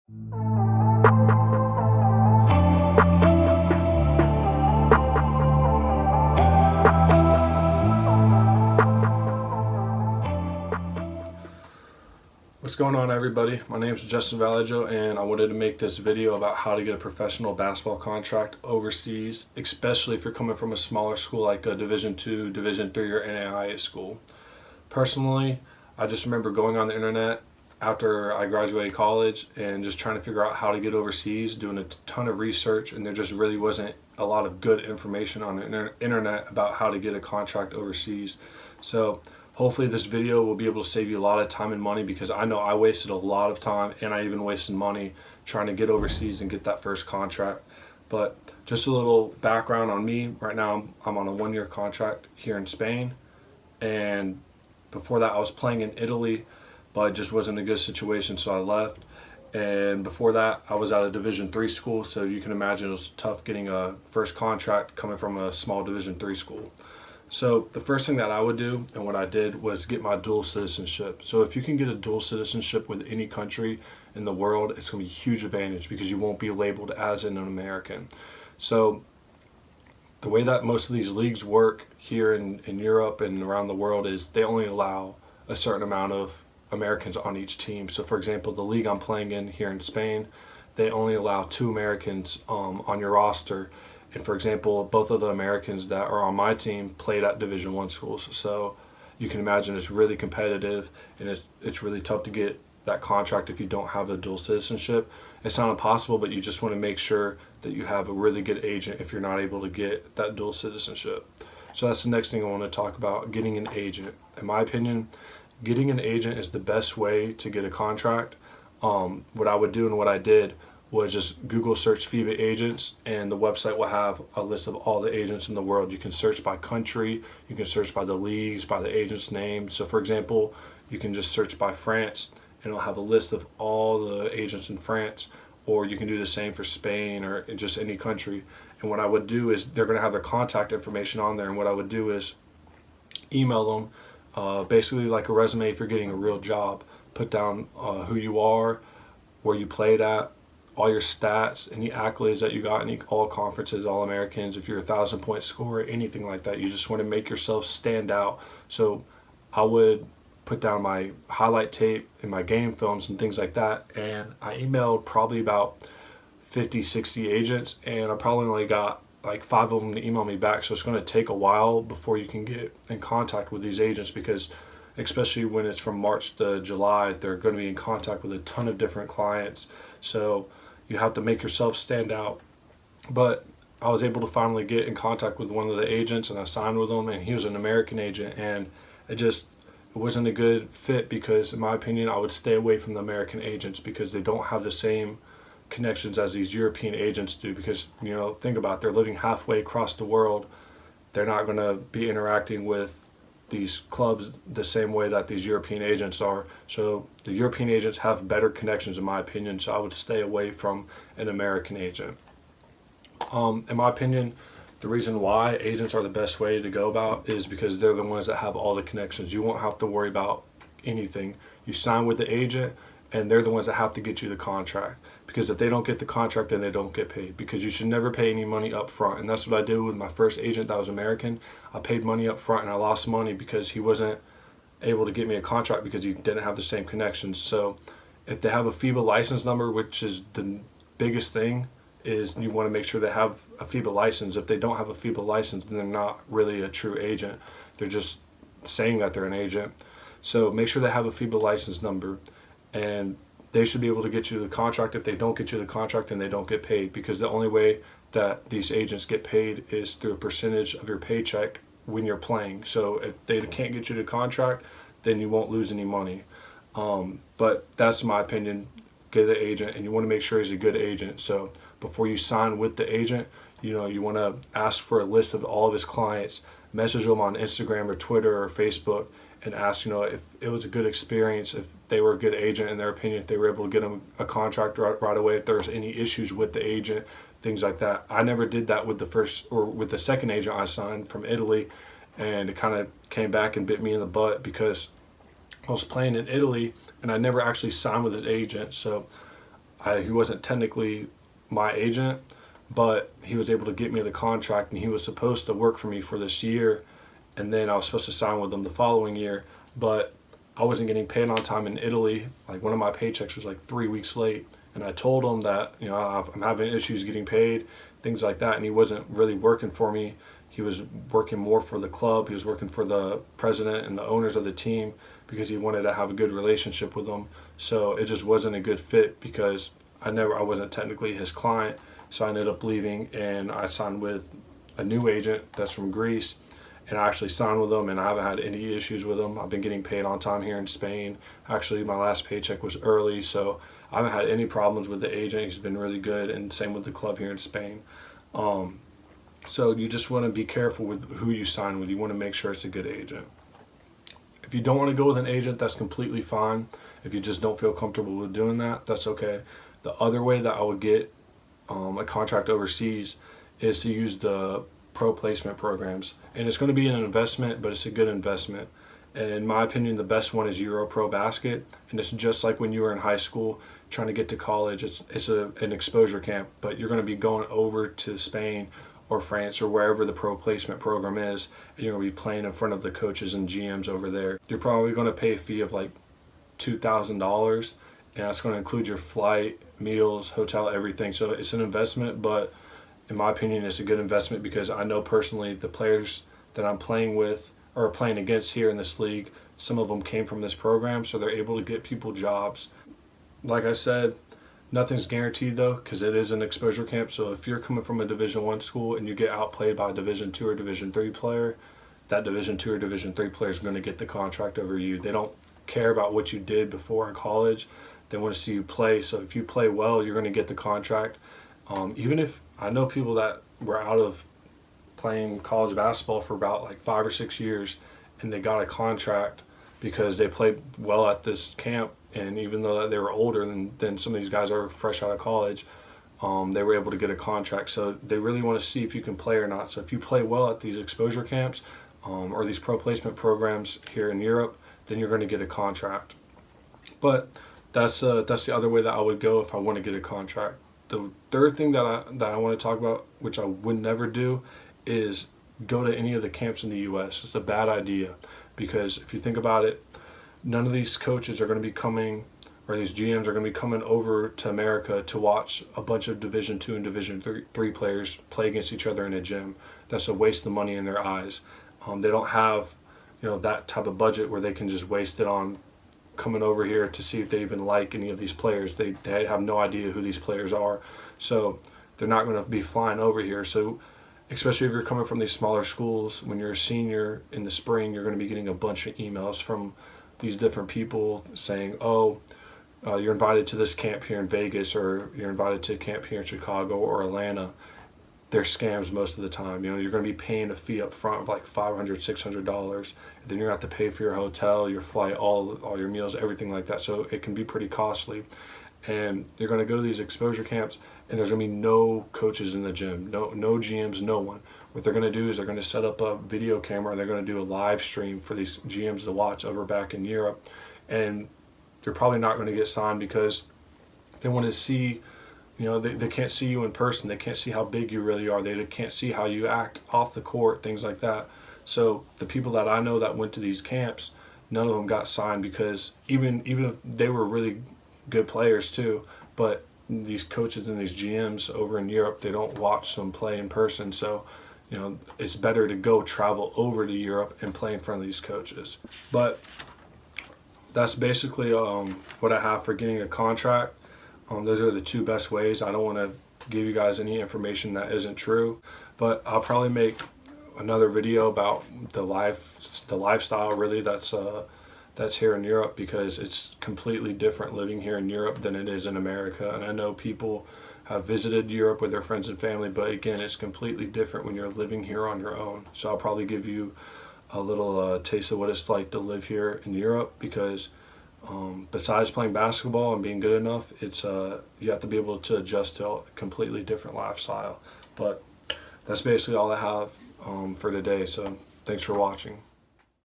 What's going on, everybody? My name is Justin Vallejo, and I wanted to make this video about how to get a professional basketball contract overseas, especially if you're coming from a smaller school like a Division II, Division III, or NAIA school. Personally, I just remember going on the internet after I graduated college and just trying to figure out how to get overseas, doing a ton of research, and there just really wasn't a lot of good information on the internet about how to get a contract overseas. So hopefully this video will be able to save you a lot of time and money, because I know I wasted a lot of time and I even wasted money trying to get overseas and get that first contract. But just a little background on me. Right now I'm on a 1-year contract here in Spain, and before that I was playing in Italy, but it just wasn't a good situation, so I left. And before that I was at a Division III school, so you can imagine it was tough getting a first contract coming from a small Division III school. So the first thing that I would do, and what I did, was get my dual citizenship. So if you can get a dual citizenship with any country in the world, it's going to be a huge advantage because you won't be labeled as an American. So the way that most of these leagues work here in Europe and around the world is they only allow a certain amount of Americans on each team. So for example, the league I'm playing in here in Spain, they only allow 2 Americans on your roster. And for example, both of the Americans that are on my team played at Division I schools. So you can imagine it's really competitive, and it's really tough to get that contract if you don't have a dual citizenship. It's not impossible, but you just want to make sure that you have a really good agent if you're not able to get that dual citizenship. So that's the next thing I want to talk about, getting an agent. In my opinion, getting an agent is the best way to get a contract. What I would do and what I did was just Google search FIBA agents, and the website will have a list of all the agents in the world. You can search by country, you can search by the leagues, by the agent's name. So for example, you can just search by France and it'll have a list of all the agents in France, or you can do the same for Spain or just any country. And what I would do is they're going to have their contact information on there, and what I would do is email them, basically like a resume if you're getting a real job. Put down who you are, where you played at, all your stats, any accolades that you got, any all conferences, all Americans, if you're a 1,000-point scorer, anything like that. You just want to make yourself stand out. So I would put down my highlight tape and my game films and things like that, and I emailed probably about 50, 60 agents, and I probably only got like 5 of them to email me back. So it's going to take a while before you can get in contact with these agents, because especially when it's from March to July, they're going to be in contact with a ton of different clients. So you have to make yourself stand out. But I was able to finally get in contact with one of the agents, and I signed with him, and he was an American agent, and it wasn't a good fit, because in my opinion I would stay away from the American agents because they don't have the same connections as these European agents do. Because, you know, think about it, they're living halfway across the world. They're not going to be interacting with these clubs the same way that these European agents are. So the European agents have better connections in my opinion, so I would stay away from an American agent. In my opinion, the reason why agents are the best way to go about is because they're the ones that have all the connections. You won't have to worry about anything. You sign with the agent, and they're the ones that have to get you the contract, because if they don't get the contract, then they don't get paid, because you should never pay any money up front. And that's what I did with my first agent that was American. I paid money up front and I lost money because he wasn't able to get me a contract because he didn't have the same connections. So if they have a FIBA license number, which is the biggest thing, is you want to make sure they have a FIBA license. If they don't have a FIBA license, then they're not really a true agent. They're just saying that they're an agent. So make sure they have a FIBA license number, and they should be able to get you the contract. If they don't get you the contract, then they don't get paid, because the only way that these agents get paid is through a percentage of your paycheck when you're playing. So if they can't get you the contract, then you won't lose any money. But that's my opinion. Get an agent, and you want to make sure he's a good agent. So before you sign with the agent, you want to ask for a list of all of his clients, message them on Instagram or Twitter or Facebook, and ask, if it was a good experience, if they were a good agent in their opinion, if they were able to get them a contract right away, if there's any issues with the agent, things like that. I never did that with the second agent I signed from Italy, and it kind of came back and bit me in the butt, because I was playing in Italy and I never actually signed with his agent. So he wasn't technically my agent, but he was able to get me the contract, and he was supposed to work for me for this year, and then I was supposed to sign with him the following year, but I wasn't getting paid on time in Italy. Like, one of my paychecks was like 3 weeks late, and I told him that, you know, I'm having issues getting paid, things like that, and he wasn't really working for me. He was working more for the club. He was working for the president and the owners of the team because he wanted to have a good relationship with them. So it just wasn't a good fit because I wasn't technically his client. So I ended up leaving, and I signed with a new agent that's from Greece, and I actually signed with him, and I haven't had any issues with him. I've been getting paid on time here in Spain. Actually, my last paycheck was early, so I haven't had any problems with the agent. He's been really good, and same with the club here in Spain. So you just want to be careful with who you sign with. You want to make sure it's a good agent. If you don't want to go with an agent, that's completely fine. If you just don't feel comfortable with doing that, that's okay. The other way that I would get a contract overseas is to use the pro placement programs, and it's going to be an investment, but it's a good investment. And in my opinion, the best one is Euro Pro Basket, and it's just like when you were in high school trying to get to college. It's an exposure camp, but you're going to be going over to Spain or France or wherever the pro placement program is, and you're going to be playing in front of the coaches and GMs over there. You're probably going to pay a fee of like $2,000, and that's going to include your flight, meals, hotel, everything. So it's an investment, but in my opinion, it's a good investment because I know personally the players that I'm playing with or playing against here in this league, some of them came from this program, so they're able to get people jobs. Like I said, nothing's guaranteed though, because it is an exposure camp. So if you're coming from a Division I school and you get outplayed by a Division II or Division III player, that Division II or Division III player is going to get the contract over you. They don't care about what you did before in college. They want to see you play. So if you play well, you're going to get the contract. Even if I know people that were out of playing college basketball for about like 5 or 6 years, and they got a contract because they played well at this camp. And even though they were older than some of these guys are fresh out of college, they were able to get a contract. So they really want to see if you can play or not. So if you play well at these exposure camps or these pro placement programs here in Europe, then you're going to get a contract. But that's the other way that I would go if I want to get a contract. The third thing that I want to talk about, which I would never do, is go to any of the camps in the U.S. It's a bad idea because if you think about it, none of these coaches are going to be coming, or these GMs are going to be coming over to America to watch a bunch of Division II and Division III players play against each other in a gym. That's a waste of money in their eyes. They don't have, that type of budget where they can just waste it on coming over here to see if they even like any of these players. They have no idea who these players are, so they're not going to be flying over here. So especially if you're coming from these smaller schools, when you're a senior in the spring, you're going to be getting a bunch of emails from these different people saying, you're invited to this camp here in Vegas, or you're invited to a camp here in Chicago or Atlanta. They're scams most of the time. You're going to be paying a fee up front of like $500, $600. And then you're going to have to pay for your hotel, your flight, all your meals, everything like that. So it can be pretty costly. And you're going to go to these exposure camps, and there's going to be no coaches in the gym, no GMs, no one. What they're going to do is they're going to set up a video camera, and they're going to do a live stream for these GMs to watch over back in Europe. And they're probably not going to get signed because they want to see, they can't see you in person. They can't see how big you really are. They can't see how you act off the court, things like that. So the people that I know that went to these camps, none of them got signed because even if they were really good players too, but these coaches and these GMs over in Europe, they don't watch them play in person. So it's better to go travel over to Europe and play in front of these coaches. But that's basically what I have for getting a contract. Those are the two best ways. I don't want to give you guys any information that isn't true, but I'll probably make another video about the lifestyle really that's here in Europe, because it's completely different living here in Europe than it is in America. And I know people have visited Europe with their friends and family, but again, it's completely different when you're living here on your own. So I'll probably give you a little taste of what it's like to live here in Europe, because besides playing basketball and being good enough, it's you have to be able to adjust to a completely different lifestyle. But that's basically all I have for today, so thanks for watching.